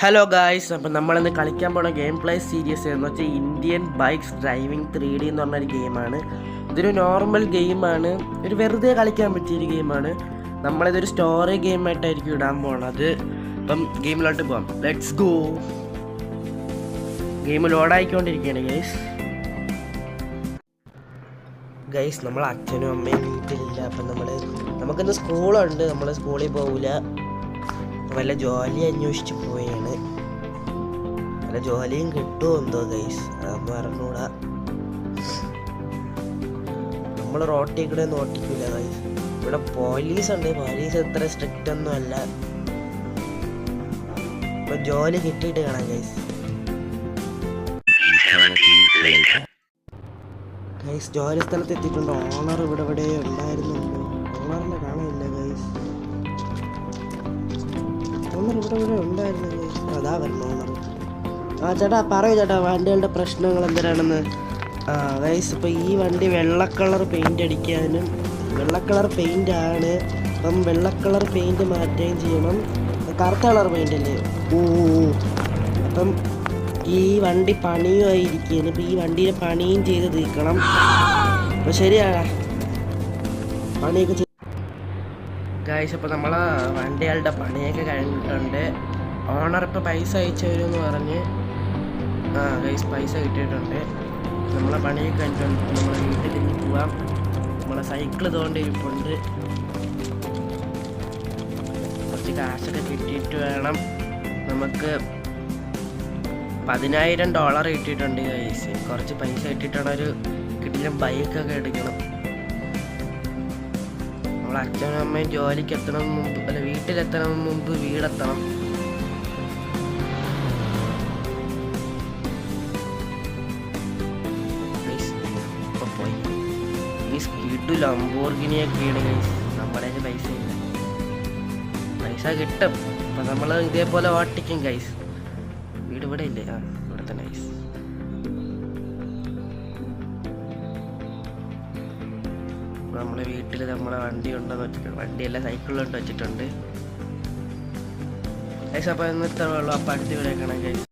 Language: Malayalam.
ഹലോ ഗായ്സ്, അപ്പം നമ്മളിന്ന് കളിക്കാൻ പോണ ഗെയിം പ്ലേ സീരീസ് എന്ന് വെച്ചാൽ ഇന്ത്യൻ ബൈക്സ് ഡ്രൈവിംഗ് 3D എന്ന് പറഞ്ഞൊരു ഗെയിമാണ്. ഇതൊരു നോർമൽ ഗെയിമാണ്, ഒരു വെറുതെ കളിക്കാൻ പറ്റിയൊരു ഗെയിമാണ്. നമ്മളിതൊരു സ്റ്റോറി ഗെയിമായിട്ടായിരിക്കും ഇടാൻ പോണത്. അപ്പം ഗെയിമിലോട്ട് പോകാം, ലെറ്റ്സ് ഗോ. ഗെയിം ലോഡായിക്കൊണ്ടിരിക്കുകയാണ് ഗൈസ്. നമ്മൾ അച്ഛനും അമ്മയും വീട്ടിലില്ല. അപ്പം നമുക്കിന്ന് സ്കൂളുണ്ട്, നമ്മൾ സ്കൂളിൽ പോകില്ല. വല്ല ജോലി അന്വേഷിച്ച് പോയാണ്. വല്ല ജോലിയും കിട്ടുമോ എന്തോ ഗൈസ്, അതൊന്നും അറിഞ്ഞൂടാ. നമ്മൾ റോട്ടിൽ കൂടെ ഒന്നും ഓട്ടിക്കില്ല ഗൈസ്. ഇവിടെ പോലീസ് ഉണ്ട്, പോലീസ് അത്ര സ്ട്രിക്റ്റ് ഒന്നും അല്ല. ഇപ്പൊ ജോലി കിട്ടിയിട്ട് കാണാം ഗൈസ്. ഗൈസ് ജോലി സ്ഥലത്ത് എത്തിയിട്ടുണ്ട്. ഓണർ ഇവിടെ ഉണ്ടായിരുന്നല്ലോ. ഓണറിനെ കാണാനില്ല ഗൈസ്. ഓണർ ഇവിടെ ഉണ്ടായിരുന്നു ഗൈസ്. അതാ വരുന്നു ഓണർ. ചേട്ടാ പറയൂ ചേട്ടാ, വണ്ടികളുടെ പ്രശ്നങ്ങൾ എന്തിനാണെന്ന്. ഗൈസ് ഇപ്പോൾ ഈ വണ്ടി വെള്ള കളർ പെയിൻ്റ് അടിക്കാനും, വെള്ള കളർ പെയിൻ്റ് ആണ്. അപ്പം വെള്ള കളർ പെയിൻറ്റ് മാറ്റുകയും ചെയ്യണം. കറുത്ത കളർ പെയിൻ്റ് അല്ലേ? അപ്പം ഈ വണ്ടി പണിയുമായിരിക്കുകയാണ്. ഇപ്പം ഈ വണ്ടീനെ പണിയും ചെയ്ത് തീർക്കണം. അപ്പം ശരിയാടാ, പണിയൊക്കെ ഗൈസ്. അപ്പോൾ നമ്മൾ വണ്ടികളുടെ പണിയൊക്കെ കഴിഞ്ഞിട്ടുണ്ട്. ഓണർ ഇപ്പോൾ പൈസ അയച്ചു തരുമെന്ന് പറഞ്ഞ് ഗൈസ് പൈസ കിട്ടിയിട്ടുണ്ട്. നമ്മളെ പണിയൊക്കെ കഴിഞ്ഞിട്ടുണ്ട്. നമ്മളെ വീട്ടിൽ ഇനി പോവാം. നമ്മളെ സൈക്കിൾ തോണ്ടി ഇരിപ്പുണ്ട്. കുറച്ച് കാശൊക്കെ കിട്ടിയിട്ട് വേണം. നമുക്ക് $10,000 കിട്ടിയിട്ടുണ്ട് ഗൈസ്. കുറച്ച് പൈസ കിട്ടിയിട്ടാണ് ഒരു കിട്ടിയ ബൈക്കൊക്കെ എടുക്കണം. നമ്മൾ അച്ഛനും അമ്മയും ജോലിക്ക് എത്തണം മുമ്പ്, അല്ല വീട്ടിലെത്തണം മുമ്പ് വീടെത്തണം. പോയി ഈ സ്പീഡ് ലംബോർഗിനിയൊക്കെയാണ് ഗൈസ്. നമ്മുടെ പൈസ ഇല്ല, പൈസ കിട്ടും. അപ്പം നമ്മൾ ഇതേപോലെ ഓട്ടിക്കും ഗൈസ്. വീട് ഇവിടെ ഇല്ലേ? ഇവിടെ തന്നെ ഗൈസ്. നമ്മളെ വീട്ടിൽ നമ്മളെ വണ്ടി ഉണ്ടെന്ന് വെച്ചിട്ടുണ്ട്. വണ്ടിയെല്ലാം സൈക്കിളിലോട്ട് വെച്ചിട്ടുണ്ട് ഗൈസ്. അപ്പോൾ ഇന്നത്തെ ഉള്ളൂ. അപ്പം അടുത്ത് ഇവിടെ കാണാം ഗൈസ്.